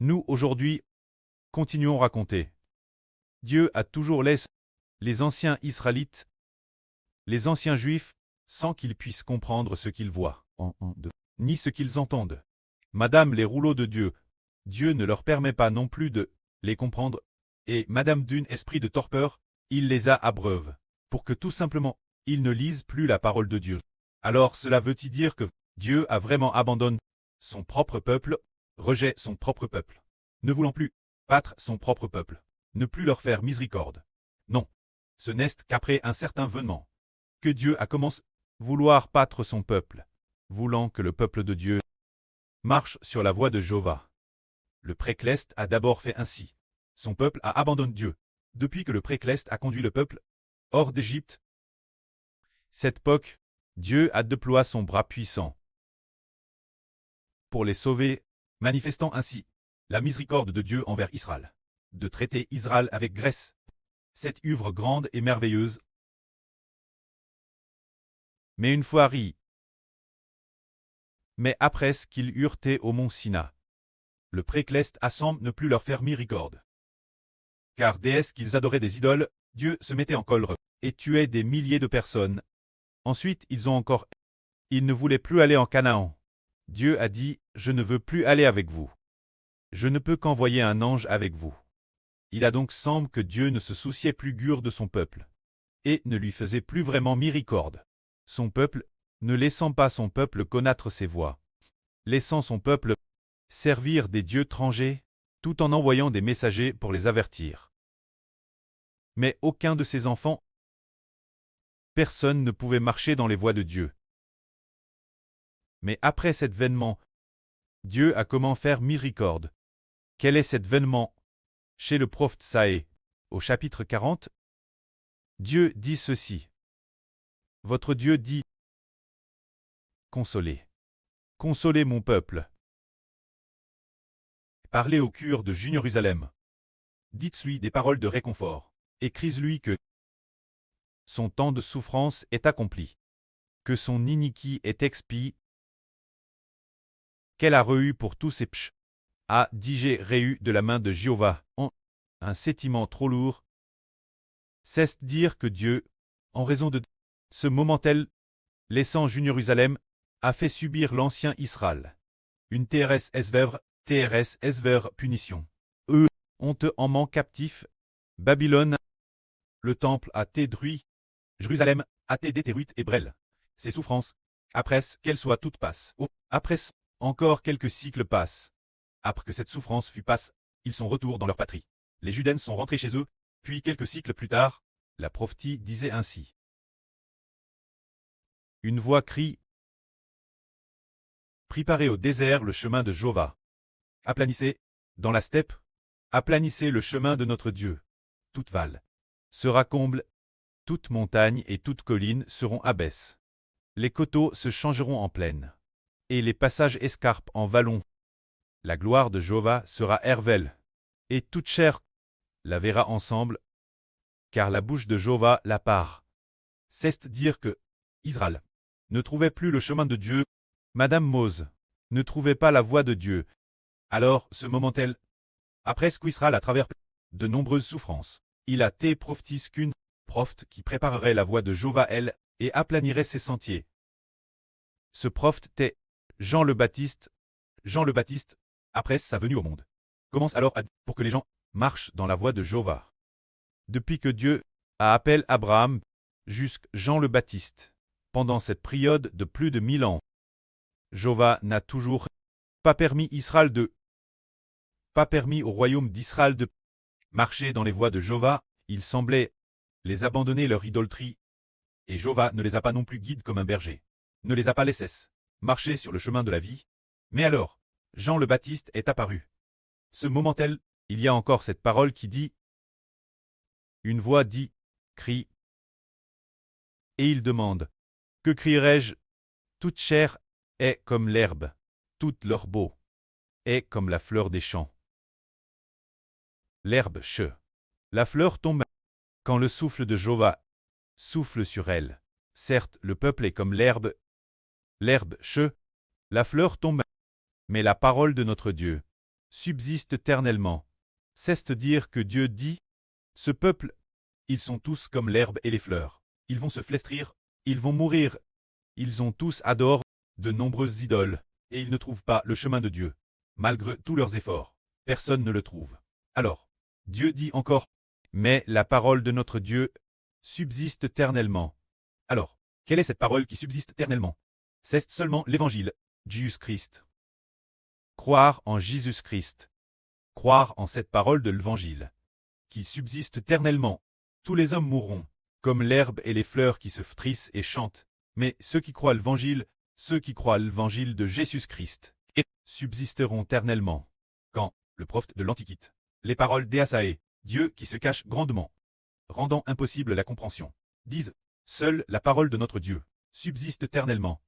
Nous, aujourd'hui, continuons à raconter. Dieu a toujours laissé les anciens Israélites, les anciens Juifs, sans qu'ils puissent comprendre ce qu'ils voient, ni ce qu'ils entendent. Madame les rouleaux de Dieu, Dieu ne leur permet pas non plus de les comprendre, et Madame d'une esprit de torpeur, il les a abreuves, pour que tout simplement, ils ne lisent plus la parole de Dieu. Alors cela veut-il dire que Dieu a vraiment abandonné son propre peuple, rejet son propre peuple, ne voulant plus battre son propre peuple, ne plus leur faire miséricorde? Non. Ce n'est qu'après un certain événement que Dieu a commencé à vouloir battre son peuple, voulant que le peuple de Dieu marche sur la voie de Jéhovah. Le Précleste a d'abord fait ainsi. Son peuple a abandonné Dieu. Depuis que le Précleste a conduit le peuple hors d'Égypte, cette époque, Dieu a déployé son bras puissant pour les sauver, manifestant ainsi la miséricorde de Dieu envers Israël, de traiter Israël avec grâce. Cette œuvre grande et merveilleuse. Mais une fois mais après ce qu'ils eurent été au mont Sina, le Précleste semble ne plus leur faire miséricorde. Car déesse qu'ils adoraient des idoles, Dieu se mettait en colère et tuait des milliers de personnes. Ensuite, ils ne voulaient plus aller en Canaan. Dieu a dit, je ne veux plus aller avec vous. Je ne peux qu'envoyer un ange avec vous. Il a donc semble que Dieu ne se souciait plus guère de son peuple, et ne lui faisait plus vraiment miséricorde. Son peuple, ne laissant pas son peuple connaître ses voies, laissant son peuple servir des dieux étrangers, tout en envoyant des messagers pour les avertir. Mais aucun de ses enfants, personne ne pouvait marcher dans les voies de Dieu. Mais après cet événement, Dieu a comment faire miséricorde. Quel est cet événement? Chez le prophète Saé, au chapitre 40, Dieu dit ceci. Votre Dieu dit, consolez. Consolez mon peuple. Parlez au cœur de Jérusalem. Dites-lui des paroles de réconfort. Écris-lui que son temps de souffrance est accompli, que son iniquité est expiée, qu'elle a reçu pour tous ses péchés, a digéré de la main de Jéhovah, un sentiment trop lourd. C'est dire que Dieu, en raison de ce moment-tel, laissant Jérusalem, a fait subir l'ancien Israël une TRS punition. Eux ont en manque captif. Babylone, le temple a été détruit. Jérusalem a été détruite et brûlée. Ces souffrances, après qu'elles soient toutes passent. Après encore quelques cycles passent. Après que cette souffrance fut passe, ils sont retournés dans leur patrie. Les Judains sont rentrés chez eux, puis quelques cycles plus tard, la prophétie disait ainsi. Une voix crie. Préparez au désert le chemin de Jéhovah. Aplanissez, dans la steppe, aplanissez le chemin de notre Dieu. Toute vale sera comble, toute montagne et toute colline seront abaisse. Les coteaux se changeront en plaine, et les passages escarpes en vallons. La gloire de Jéhovah sera Hervel, et toute chair la verra ensemble, car la bouche de Jéhovah la part. C'est dire que Israël ne trouvait plus le chemin de Dieu, Madame Mose ne trouvait pas la voie de Dieu. Alors, ce moment-tel, après ce qu'Israël a traversé de nombreuses souffrances, il a été prophétisé qu'une prophète qui préparerait la voie de Jéhovah et aplanirait ses sentiers. Ce prophète était Jean le Baptiste. Jean le Baptiste, après sa venue au monde, commence alors à dire pour que les gens marchent dans la voie de Jéhovah. Depuis que Dieu a appelé Abraham jusqu'à Jean le Baptiste, pendant cette période de plus de 1000 ans, Jéhovah n'a toujours pas permis au royaume d'Israël de marcher dans les voies de Jéhovah. Il semblait les abandonner leur idolâtrie, et Jéhovah ne les a pas non plus guidés comme un berger, ne les a pas laissés marcher sur le chemin de la vie. Mais alors, Jean le Baptiste est apparu. Ce moment-tel, il y a encore cette parole qui dit, une voix dit, crie. Et il demande, que crierai-je? Toute chair est comme l'herbe, toute leur beau est comme la fleur des champs. L'herbe la fleur tombe quand le souffle de Jéhovah souffle sur elle. Certes, le peuple est comme l'herbe la fleur tombe, mais la parole de notre Dieu subsiste éternellement. C'est-à-dire que Dieu dit, ce peuple, ils sont tous comme l'herbe et les fleurs. Ils vont se flétrir, ils vont mourir. Ils ont tous adoré de nombreuses idoles, et ils ne trouvent pas le chemin de Dieu. Malgré tous leurs efforts, personne ne le trouve. Alors, Dieu dit encore, mais la parole de notre Dieu subsiste éternellement. Alors, quelle est cette parole qui subsiste éternellement? C'est seulement l'évangile, Jésus-Christ. Croire en Jésus-Christ. Croire en cette parole de l'évangile, qui subsiste éternellement. Tous les hommes mourront, comme l'herbe et les fleurs qui se flétrissent et chantent, mais ceux qui croient l'évangile, ceux qui croient l'évangile de Jésus-Christ, et subsisteront éternellement. Quand, le prophète de l'Antiquité, les paroles d'Ésaïe, Dieu qui se cache grandement, rendant impossible la compréhension, disent, seule la parole de notre Dieu subsiste éternellement.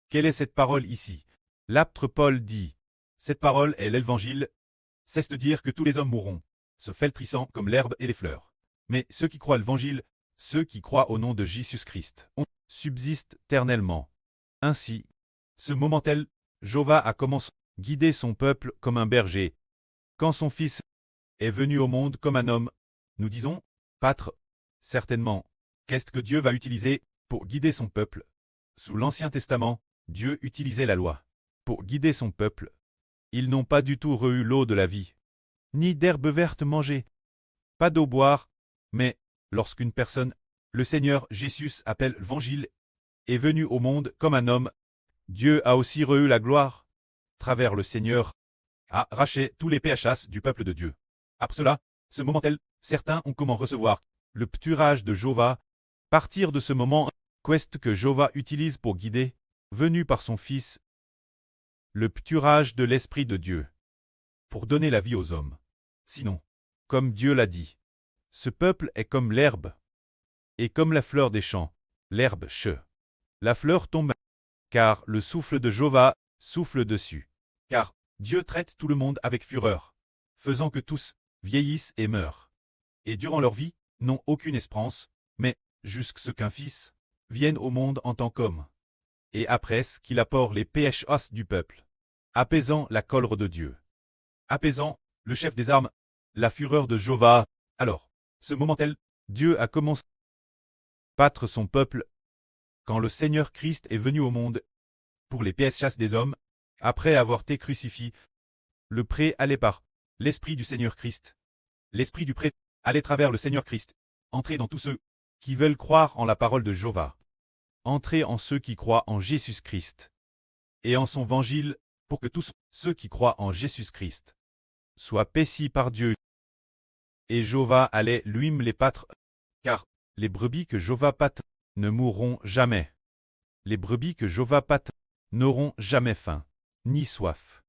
Quelle est cette parole ici? L'apôtre Paul dit, cette parole est l'évangile, c'est-à-dire que tous les hommes mourront, se flétrissant comme l'herbe et les fleurs. Mais ceux qui croient l'évangile, ceux qui croient au nom de Jésus-Christ, subsistent éternellement. Ainsi, ce moment tel, Jéhovah a commencé à guider son peuple comme un berger. Quand son fils est venu au monde comme un homme, nous disons, Pâtre, certainement, qu'est-ce que Dieu va utiliser pour guider son peuple? Sous l'Ancien Testament, Dieu utilisait la loi pour guider son peuple. Ils n'ont pas du tout eu l'eau de la vie, ni d'herbe verte manger, pas d'eau boire, mais lorsqu'une personne, le Seigneur Jésus appelle l'Évangile, est venu au monde comme un homme, Dieu a aussi eu la gloire, travers le Seigneur, a arraché tous les péchas du peuple de Dieu. Après cela, ce moment tel, certains ont comment recevoir le pâturage de Jéhovah. Partir de ce moment, qu'est-ce que Jéhovah utilise pour guider, venu par son Fils, le pâturage de l'Esprit de Dieu, pour donner la vie aux hommes. Sinon, comme Dieu l'a dit, ce peuple est comme l'herbe, et comme la fleur des champs, l'herbe che. La fleur tombe, car le souffle de Jéhovah souffle dessus. Car Dieu traite tout le monde avec fureur, faisant que tous vieillissent et meurent. Et durant leur vie, n'ont aucune espérance, mais jusqu'à ce qu'un fils vienne au monde en tant qu'homme. Et après qu'il apporte les péchas du peuple, apaisant la colère de Dieu, apaisant le chef des armes, la fureur de Jéhovah. Alors, ce moment tel, Dieu a commencé à battre son peuple, quand le Seigneur Christ est venu au monde, pour les péchas des hommes, après avoir été crucifié, le pré allait par l'Esprit du Seigneur Christ. L'Esprit du pré allait travers le Seigneur Christ, entrer dans tous ceux qui veulent croire en la parole de Jéhovah, entrer en ceux qui croient en Jésus-Christ, et en son évangile, pour que tous ceux qui croient en Jésus-Christ soient paissés par Dieu. Et Jéhovah allait lui-même les pâtre, car les brebis que Jéhovah pâtre ne mourront jamais. Les brebis que Jéhovah pâtre n'auront jamais faim, ni soif.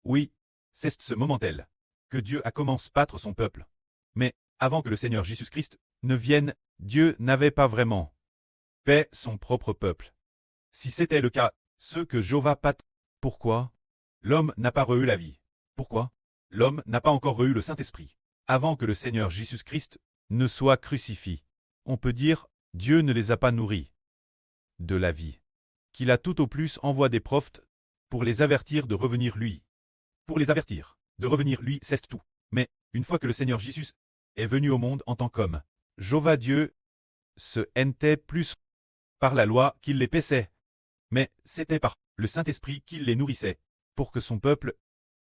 Oui, c'est ce moment tel que Dieu a commencé à pâtre son peuple. Mais, avant que le Seigneur Jésus-Christ ne vienne, Dieu n'avait pas vraiment paix son propre peuple. Si c'était le cas, ceux que Jéhovah pâtre, pourquoi? L'homme n'a pas eu la vie. Pourquoi? L'homme n'a pas encore eu le Saint-Esprit. Avant que le Seigneur Jésus-Christ ne soit crucifié, on peut dire, Dieu ne les a pas nourris de la vie, qu'il a tout au plus envoyé des prophètes pour les avertir de revenir lui. Pour les avertir de revenir lui, c'est tout. Mais, une fois que le Seigneur Jésus est venu au monde en tant qu'homme, Jéhovah Dieu se haintait plus par la loi qu'il les paissait, mais c'était par le Saint-Esprit qu'il les nourrissait, pour que son peuple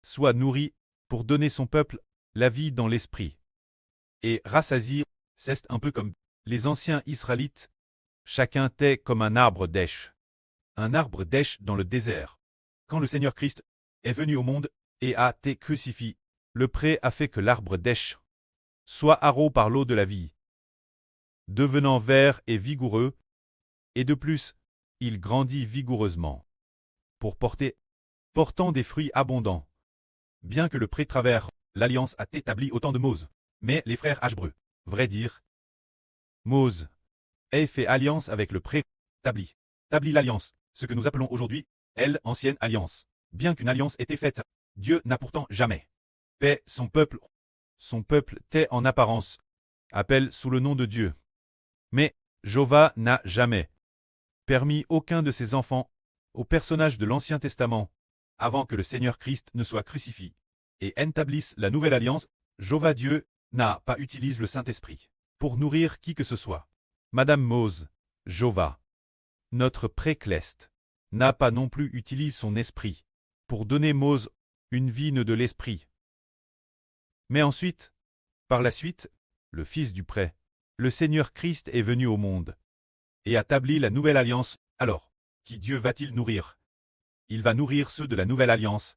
soit nourri, pour donner son peuple la vie dans l'esprit. Et rassasier, c'est un peu comme les anciens Israélites, chacun était comme un arbre d'èche dans le désert. Quand le Seigneur Christ est venu au monde et a été crucifié, le pré a fait que l'arbre d'èche soit arrosé par l'eau de la vie, devenant vert et vigoureux, et de plus, il grandit vigoureusement, portant des fruits abondants. Bien que le pré travers l'alliance a été établie au temps de Mose, mais les frères Hébreux, vrai dire, Mose a fait alliance avec le pré établi l'alliance, ce que nous appelons aujourd'hui, ancienne alliance. Bien qu'une alliance ait été faite, Dieu n'a pourtant jamais paix son peuple. Son peuple tait en apparence, appelle sous le nom de Dieu. Mais Jéhovah n'a jamais permis aucun de ses enfants, aux personnages de l'Ancien Testament, avant que le Seigneur Christ ne soit crucifié, et établisse la nouvelle alliance. Jéhovah Dieu n'a pas utilisé le Saint-Esprit pour nourrir qui que ce soit. Madame Mose, Jéhovah, notre précleste, n'a pas non plus utilisé son esprit pour donner Mose une vie de l'esprit. Mais ensuite, par la suite, le Fils du pré, le Seigneur Christ est venu au monde et a établi la nouvelle alliance. Alors, qui Dieu va-t-il nourrir? Il va nourrir ceux de la nouvelle alliance,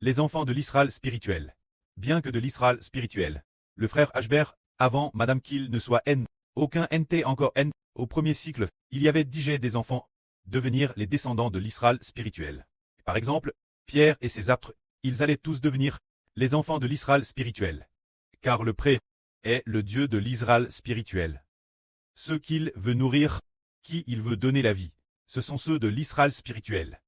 les enfants de l'Israël spirituel. Bien que de l'Israël spirituel, le frère Ashbert, avant Madame qu'il ne soit N, aucun NT encore N, au premier cycle, il y avait déjà des enfants, devenir les descendants de l'Israël spirituel. Par exemple, Pierre et ses apôtres, ils allaient tous devenir les enfants de l'Israël spirituel. Car le pré est le Dieu de l'Israël spirituel. Ceux qu'il veut nourrir, qui il veut donner la vie, ce sont ceux de l'Israël spirituel.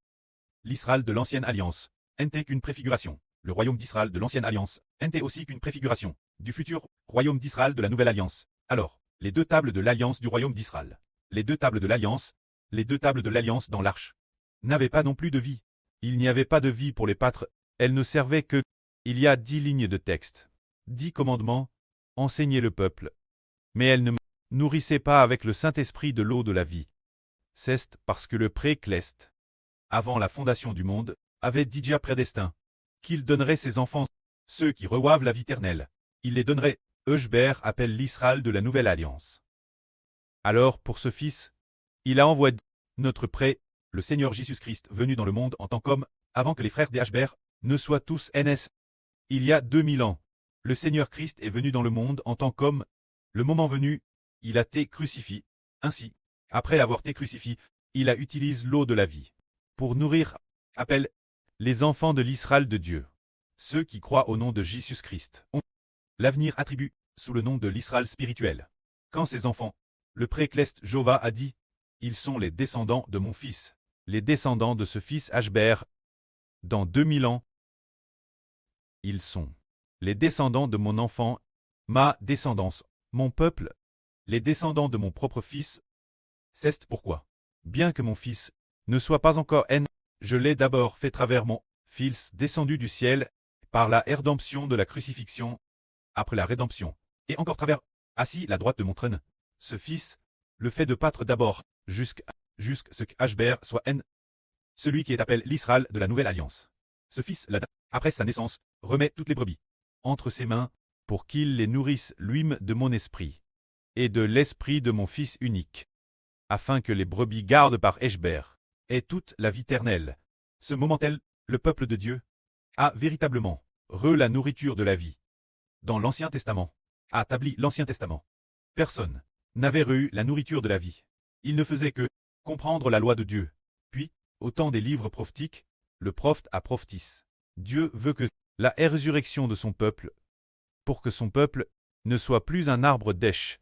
L'Israël de l'ancienne alliance n'était qu'une préfiguration. Le royaume d'Israël de l'ancienne alliance n'était aussi qu'une préfiguration du futur royaume d'Israël de la nouvelle alliance. Alors, les deux tables de l'alliance du royaume d'Israël, les deux tables de l'alliance dans l'arche, n'avaient pas non plus de vie. Il n'y avait pas de vie pour les pâtres, elles ne servaient que. Il y a 10 lignes de texte, 10 commandements, enseigner le peuple. Mais elles ne nourrissaient pas avec le Saint-Esprit de l'eau de la vie. C'est parce que le précleste, avant la fondation du monde, avait déjà prédestiné qu'il donnerait ses enfants, ceux qui reçoivent la vie éternelle. Il les donnerait. Ashbert appelle l'Israël de la nouvelle alliance. Alors, pour ce Fils, il a envoyé notre pré, le Seigneur Jésus-Christ, venu dans le monde en tant qu'homme, avant que les frères d'Ashbert ne soient tous NS. Il y a 2000 ans, le Seigneur Christ est venu dans le monde en tant qu'homme. Le moment venu, il a été crucifié. Ainsi, après avoir été crucifié, il a utilisé l'eau de la vie pour nourrir, appelle, les enfants de l'Israël de Dieu. Ceux qui croient au nom de Jésus-Christ ont l'avenir attribué sous le nom de l'Israël spirituel. Quand ces enfants, le précleste Jéhovah a dit, ils sont les descendants de mon fils, les descendants de ce fils Ashbert. Dans 2000 ans, ils sont les descendants de mon enfant, ma descendance, mon peuple, les descendants de mon propre fils. C'est pourquoi, bien que mon fils ne soit pas encore N, je l'ai d'abord fait travers mon fils descendu du ciel, par la rédemption de la crucifixion, après la rédemption, et encore travers, assis la droite de mon trône. Ce fils, le fait de pâtre d'abord, jusqu'à ce qu'Ashbert soit N, celui qui est appelé l'Israël de la nouvelle alliance. Ce fils, après sa naissance, remet toutes les brebis entre ses mains, pour qu'il les nourrisse lui-même de mon esprit, et de l'esprit de mon fils unique, afin que les brebis gardent par Ashbert, et toute la vie éternelle. Ce moment-là, le peuple de Dieu a véritablement la nourriture de la vie. Dans l'Ancien Testament, a établi l'Ancien Testament. Personne n'avait eu la nourriture de la vie. Il ne faisait que comprendre la loi de Dieu. Puis, au temps des livres prophétiques, le prophète a prophétisé. Dieu veut que la résurrection de son peuple, pour que son peuple ne soit plus un arbre d'èche,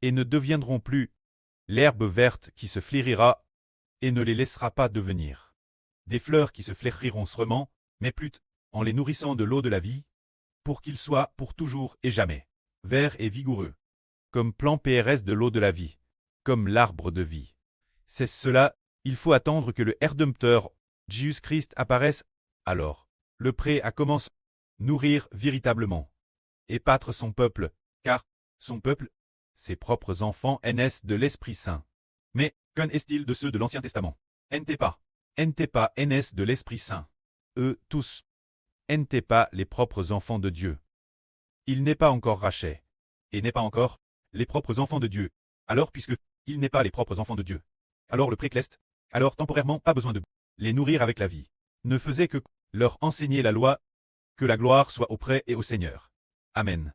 et ne deviendront plus l'herbe verte qui se fleurira, et ne les laissera pas devenir des fleurs qui se fleuriront seulement, mais plutôt en les nourrissant de l'eau de la vie, pour qu'ils soient pour toujours et jamais verts et vigoureux, comme plant PRS de l'eau de la vie, comme l'arbre de vie. C'est cela, il faut attendre que le Rédempteur, Jésus-Christ, apparaisse. Alors, le pré a commencé à nourrir véritablement et pâtre son peuple, car son peuple, ses propres enfants, naissent de l'Esprit Saint. Mais, qu'en est-il de ceux de l'Ancien Testament? N'étaient pas naissent de l'Esprit Saint. Eux tous n'étaient pas les propres enfants de Dieu. Il n'est pas encore Rachet, et n'est pas encore les propres enfants de Dieu. Alors, puisque il n'est pas les propres enfants de Dieu, alors le précleste, alors temporairement pas besoin de les nourrir avec la vie, ne faisait que leur enseigner la loi, que la gloire soit auprès et au Seigneur. Amen.